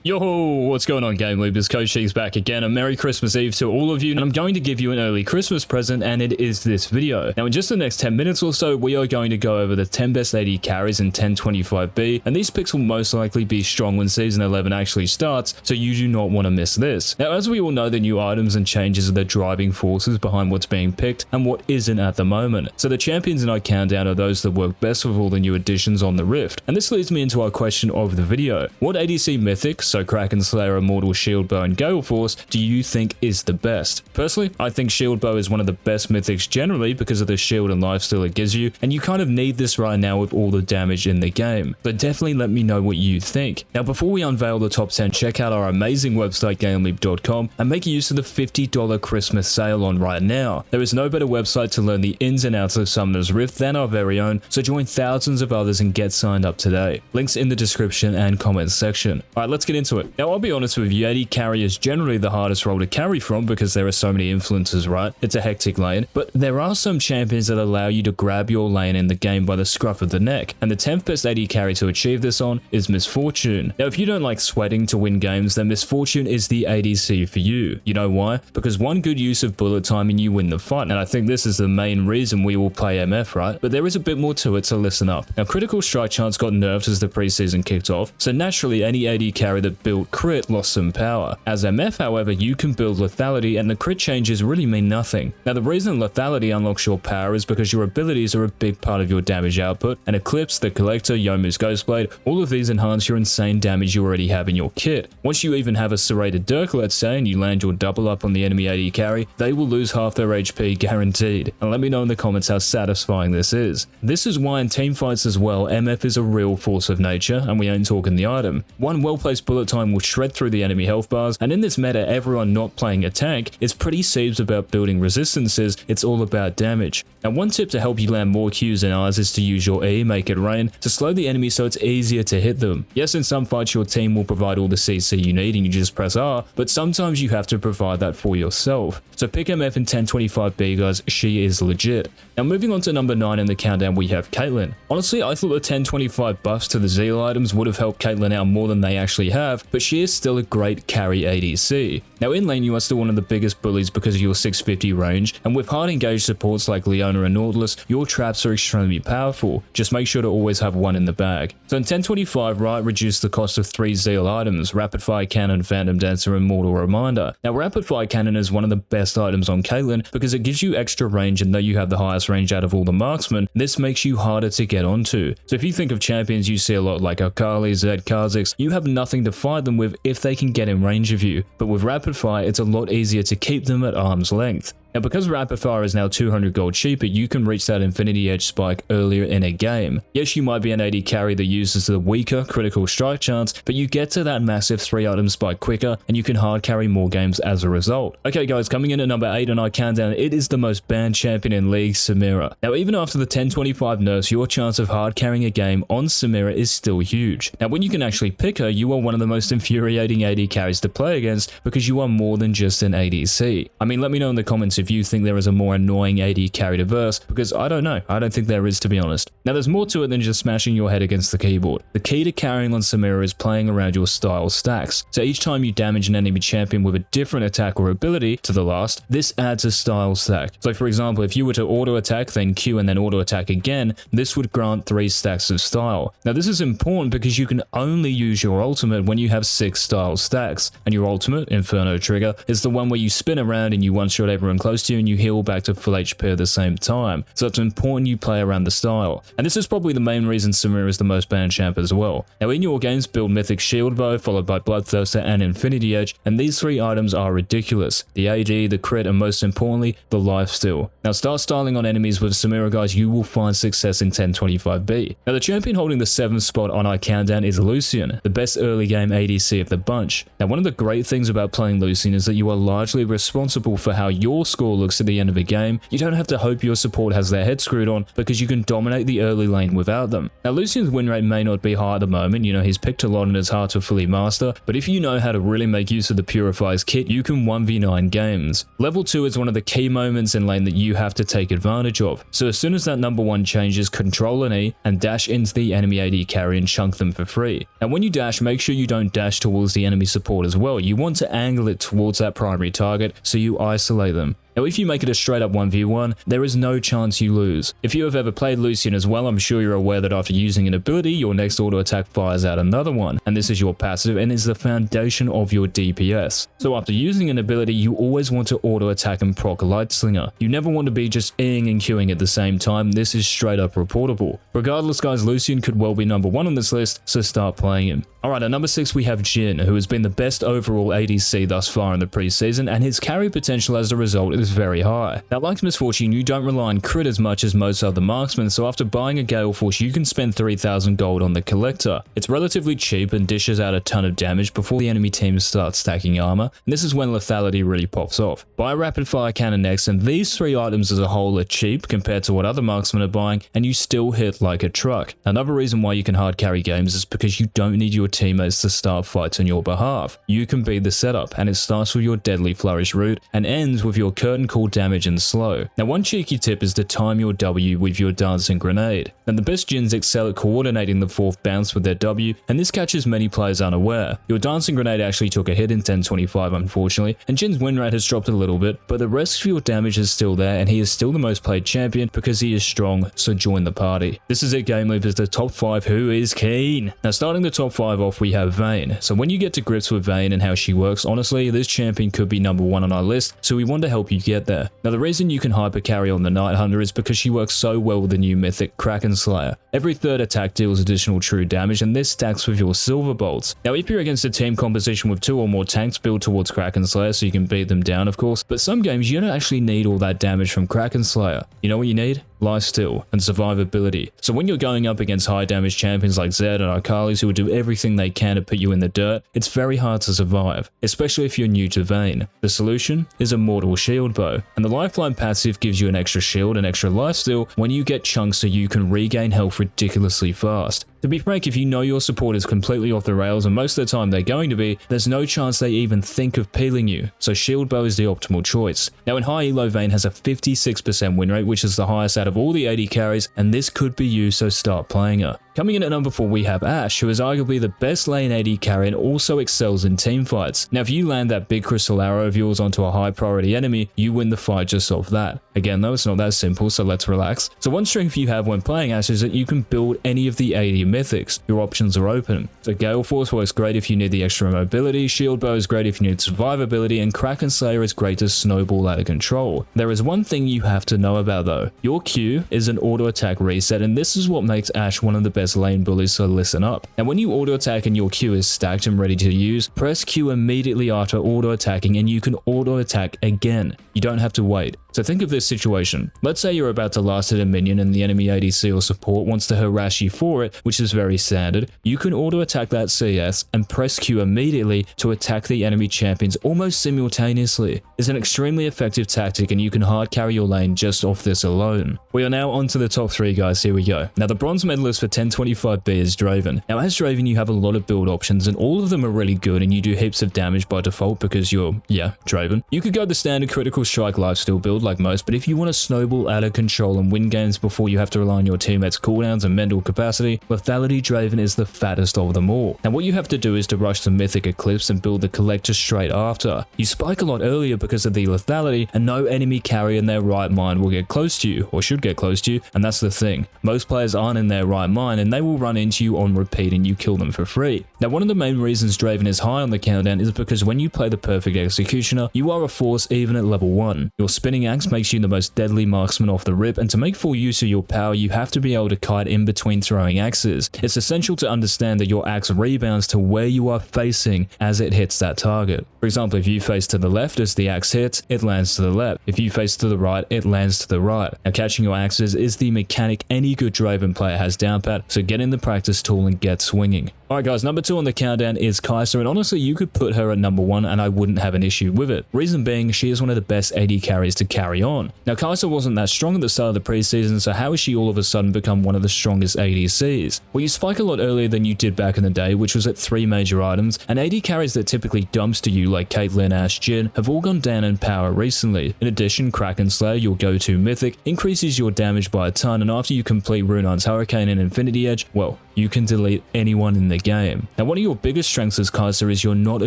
Yo, what's going on, GameLeap? It's Coach Cheeks back again. A Merry Christmas Eve to all of you, and I'm going to give you an early Christmas present, and it is this video. Now, in just the next 10 minutes or so, we are going to go over the 10 best AD carries in 1025B, and these picks will most likely be strong when Season 11 actually starts, so you do not want to miss this. Now, as we all know, the new items and changes are the driving forces behind what's being picked and what isn't at the moment. So the champions in our countdown are those that work best with all the new additions on the Rift. And this leads me into our question of the video. What ADC mythic, so Kraken Slayer, Immortal, Shield Bow, and Gale Force, do you think is the best? Personally, I think Shield Bow is one of the best mythics generally because of the shield and lifesteal it gives you, and you kind of need this right now with all the damage in the game. So definitely let me know what you think. Now, before we unveil the top 10, check out our amazing website GameLeap.com and make use of the $50 Christmas sale on right now. There is no better website to learn the ins and outs of Summoner's Rift than our very own, so join thousands of others and get signed up today. Links in the description and comments section. Alright, let's get into it. Now, I'll be honest with you, AD carry is generally the hardest role to carry from because there are so many influences, right? It's a hectic lane, but there are some champions that allow you to grab your lane in the game by the scruff of the neck, and the 10th best AD carry to achieve this on is Misfortune. Now, if you don't like sweating to win games, then Misfortune is the ADC for you. You know why? Because one good use of bullet time and you win the fight, and I think this is the main reason we will play MF, right? But there is a bit more to it, so listen up. Now, critical strike chance got nerfed as the preseason kicked off, so naturally any AD carry that built crit lost some power. As MF, however, you can build lethality and the crit changes really mean nothing. Now, the reason lethality unlocks your power is because your abilities are a big part of your damage output, and Eclipse, the Collector, Youmuu's Ghostblade, all of these enhance your insane damage you already have in your kit. Once you even have a serrated Dirk, let's say, and you land your double up on the enemy AD carry, they will lose half their HP guaranteed. And let me know in the comments how satisfying this is. This is why in teamfights as well, MF is a real force of nature, and we ain't talking the item. One well-placed bullet time will shred through the enemy health bars, and in this meta, everyone not playing a tank is pretty seems about building resistances, it's all about damage. And one tip to help you land more Qs and Rs is to use your E, make it rain, to slow the enemy so it's easier to hit them. Yes, in some fights your team will provide all the CC you need and you just press R, but sometimes you have to provide that for yourself. So pick MF in 1025B, guys, she is legit. Now, moving on to number 9 in the countdown, we have Caitlyn. Honestly, I thought the 1025 buffs to the Zeal items would have helped Caitlyn out more than they actually have, but she is still a great carry ADC. Now, in lane, you are still one of the biggest bullies because of your 650 range, and with hard engaged supports like Leona and Nautilus, your traps are extremely powerful. Just make sure to always have one in the bag. So in 1025, Riot reduced the cost of 3 Zeal items: Rapid Fire Cannon, Phantom Dancer, and Mortal Reminder. Now, Rapid Fire Cannon is one of the best items on Caitlyn because it gives you extra range, and though you have the highest range out of all the marksmen, this makes you harder to get onto. So if you think of champions you see a lot like Akali, Zed, Kha'Zix, you have nothing to fight them with if they can get in range of you. But with Rapid Fire, it's a lot easier to keep them at arm's length. Now, because Rapid Fire is now 200 gold cheaper, you can reach that Infinity Edge spike earlier in a game. Yes, you might be an AD carry that uses the weaker critical strike chance, but you get to that massive 3-item spike quicker, and you can hard carry more games as a result. Okay guys, coming in at number 8 on our countdown, it is the most banned champion in League, Samira. Now, even after the 1025 nerfs, your chance of hard carrying a game on Samira is still huge. Now, when you can actually pick her, you are one of the most infuriating AD carries to play against because you are more than just an ADC. I mean, let me know in the comments if you think there is a more annoying AD carry to verse, because I don't know. I don't think there is, to be honest. Now, there's more to it than just smashing your head against the keyboard. The key to carrying on Samira is playing around your style stacks. So each time you damage an enemy champion with a different attack or ability to the last, this adds a style stack. So for example, if you were to auto attack, then Q, and then auto attack again, this would grant 3 stacks of style. Now, this is important because you can only use your ultimate when you have 6 style stacks, and your ultimate, Inferno Trigger, is the one where you spin around and you one-shot everyone close to you and you heal back to full HP at the same time. So it's important you play around the style. And this is probably the main reason Samira is the most banned champ as well. Now, in your games, build Mythic Shield Bow, followed by Bloodthirster and Infinity Edge, and these 3 items are ridiculous: the AD, the crit, and most importantly, the lifesteal. Now, start styling on enemies with Samira, guys, you will find success in 1025B. Now, the champion holding the 7th spot on our countdown is Lucian, the best early game ADC of the bunch. Now, one of the great things about playing Lucian is that you are largely responsible for how your score score looks at the end of a game, you don't have to hope your support has their head screwed on because you can dominate the early lane without them. Now Lucian's win rate may not be high at the moment, you know, he's picked a lot and it's hard to fully master, but if you know how to really make use of the Purifier's kit, you can 1v9 games. Level 2 is one of the key moments in lane that you have to take advantage of, so as soon as that number 1 changes, control an E and dash into the enemy AD carry and chunk them for free. Now when you dash, make sure you don't dash towards the enemy support as well, you want to angle it towards that primary target so you isolate them. Now if you make it a straight up 1v1, there is no chance you lose. If you have ever played Lucian as well, I'm sure you're aware that after using an ability, your next auto attack fires out another one, and this is your passive and is the foundation of your DPS. So after using an ability, you always want to auto attack and proc Light Slinger. You never want to be just Eing and Qing at the same time, this is straight up reportable. Regardless guys, Lucian could well be number 1 on this list, so start playing him. Alright, at number 6 we have Jhin, who has been the best overall ADC thus far in the preseason, and his carry potential as a result is very high. Now like Misfortune, you don't rely on crit as much as most other marksmen, so after buying a Gale Force you can spend 3,000 gold on the Collector. It's relatively cheap and dishes out a ton of damage before the enemy team starts stacking armor, and this is when lethality really pops off. Buy a rapid fire cannon next, and these 3 items as a whole are cheap compared to what other marksmen are buying, and you still hit like a truck. Another reason why you can hard carry games is because you don't need your teammates to start fights on your behalf. You can be the setup, and it starts with your deadly flourish route and ends with your curtain call damage and slow. Now one cheeky tip is to time your W with your dancing grenade. And the best Jhins excel at coordinating the 4th bounce with their W, and this catches many players unaware. Your dancing grenade actually took a hit in 1025 unfortunately, and Jhin's win rate has dropped a little bit, but the rest of your damage is still there and he is still the most played champion because he is strong, so join the party. This is it, GameLeap is the top 5 who is keen. Now starting the top 5 off, we have Vayne. So when you get to grips with Vayne and how she works, honestly this champion could be number 1 on our list, so we want to help you get there. Now the reason you can hyper carry on the Night Hunter is because she works so well with the new mythic Kraken Slayer. Every 3rd attack deals additional true damage, and this stacks with your silver bolts. Now if you're against a team composition with 2 or more tanks, build towards Kraken Slayer so you can beat them down of course, but some games you don't actually need all that damage from Kraken Slayer. You know what you need? Lifesteal and survivability. So when you're going up against high damage champions like Zed and Akalis who will do everything they can to put you in the dirt, it's very hard to survive, especially if you're new to Vayne. The solution is a mortal shield bow, and the lifeline passive gives you an extra shield and extra lifesteal when you get chunks so you can regain health ridiculously fast. To be frank, if you know your support is completely off the rails, and most of the time they're going to be, there's no chance they even think of peeling you, so shield bow is the optimal choice. Now in high elo, Vayne has a 56% win rate, which is the highest out of all the AD carries, and this could be you, so start playing her. Coming in at number 4 we have Ashe, who is arguably the best lane AD carry and also excels in team fights. Now if you land that big crystal arrow of yours onto a high priority enemy, you win the fight just off that. Again though, it's not that simple, so let's relax. So one strength you have when playing Ashe is that you can build any of the AD mythics. Your options are open. So Gale Force works great if you need the extra mobility, Shield Bow is great if you need survivability, and Kraken Slayer is great to snowball out of control. There is one thing you have to know about though. Your Q is an auto attack reset, and this is what makes Ashe one of the best lane bullies, so listen up. Now when you auto attack and your Q is stacked and ready to use, press Q immediately after auto attacking and you can auto attack again. You don't have to wait. So think of this situation. Let's say you're about to last hit a minion and the enemy ADC or support wants to harass you for it, which is very standard. You can auto attack that CS and press Q immediately to attack the enemy champions almost simultaneously. It's an extremely effective tactic and you can hard carry your lane just off this alone. We are now on to the top 3 guys, here we go. Now the bronze medalist for 1025B is Draven. Now as Draven you have a lot of build options and all of them are really good and you do heaps of damage by default because you're, Draven. You could go the standard critical strike lifesteal build like most, but if you want to snowball out of control and win games before you have to rely on your teammates' cooldowns and mental capacity, lethality Draven is the fattest of them all. Now what you have to do is to rush the mythic eclipse and build the collector straight after. You spike a lot earlier because of the lethality and no enemy carry in their right mind will get close to you or should get close to you, and that's the thing. Most players aren't in their right mind and they will run into you on repeat and you kill them for free. Now one of the main reasons Draven is high on the countdown is because when you play the perfect executioner, you are a force even at level 1. Your spinning axe makes you the most deadly marksman off the rip, and to make full use of your power you have to be able to kite in between throwing axes. It's essential to understand that your axe rebounds to where you are facing as it hits that target. For example, if you face to the left as the axe hits, it lands to the left. If you face to the right, it lands to the right. Now catching your axes is the mechanic any good Draven player has down pat, so get in the practice tool and get swinging. Alright guys, number 2 on the countdown is Kaisa, and honestly you could put her at number 1 and I wouldn't have an issue with it. Reason being, she is one of the best AD carries to carry on. Now Kaisa wasn't that strong at the start of the preseason, so how has she all of a sudden become one of the strongest ADCs? Well, you spike a lot earlier than you did back in the day, which was at 3 major items, and AD carries that typically dumps to you like Caitlyn, Ashe, Jhin have all gone down in power recently. In addition, Kraken Slayer, your go-to mythic, increases your damage by a ton, and after you complete Runearn's Hurricane and Infinity Edge, well, you can delete anyone in the game. Now, one of your biggest strengths as Kaisa is you're not a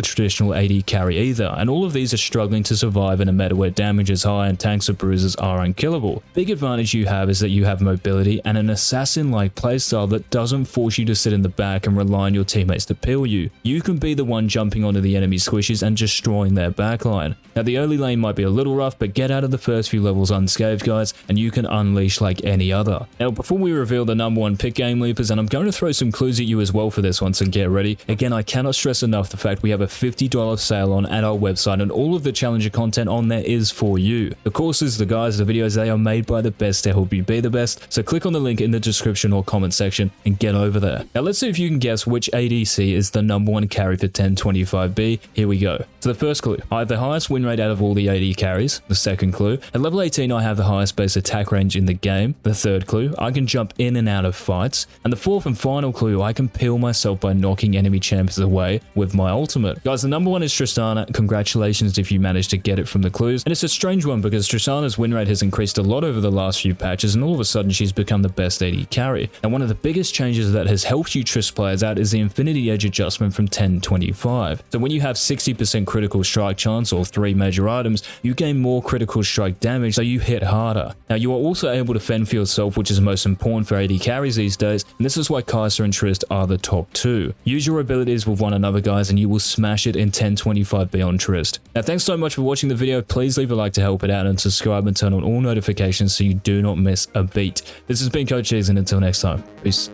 traditional AD carry either, and all of these are struggling to survive in a meta where damage is high and tanks or bruisers are unkillable. Big advantage you have is that you have mobility and an assassin-like playstyle that doesn't force you to sit in the back and rely on your teammates to peel you. You can be the one jumping onto the enemy squishes and destroying their backline. Now, the early lane might be a little rough, but get out of the first few levels unscathed, guys, and you can unleash like any other. Now, before we reveal the #1 pick GameLeapers, and I'm going to throw some clues at you as well for this one, so get ready. Again, I cannot stress enough the fact we have a $50 sale on at our website, and all of the challenger content on there is for you. The courses, the guides, the videos, they are made by the best to help you be the best, so click on the link in the description or comment section and get over there. Now, let's see if you can guess which ADC is the #1 carry for 1025B. Here we go. So the first clue, I have the highest win rate out of all the AD carries. The second clue, at level 18 I have the highest base attack range in the game. The third clue, I can jump in and out of fights. And the fourth and final clue, I can peel myself by knocking enemy champions away with my ultimate. Guys, the #1 is Tristana. Congratulations if you managed to get it from the clues. And it's a strange one because Tristana's win rate has increased a lot over the last few patches, and all of a sudden she's become the best AD carry. And one of the biggest changes that has helped you Trist players out is the Infinity Edge adjustment from 1025. So when you have 60% critical strike chance or 3 major items, you gain more critical strike damage, so you hit harder. Now, you are also able to fend for yourself, which is most important for AD carries these days, and this is why Kaisa and Trist are the top 2. Use your abilities with one another, guys, and you will smash it in 1025B on Trist. Now, thanks so much for watching the video. Please leave a like to help it out and subscribe and turn on all notifications so you do not miss a beat. This has been Coach Cheese, and until next time, peace.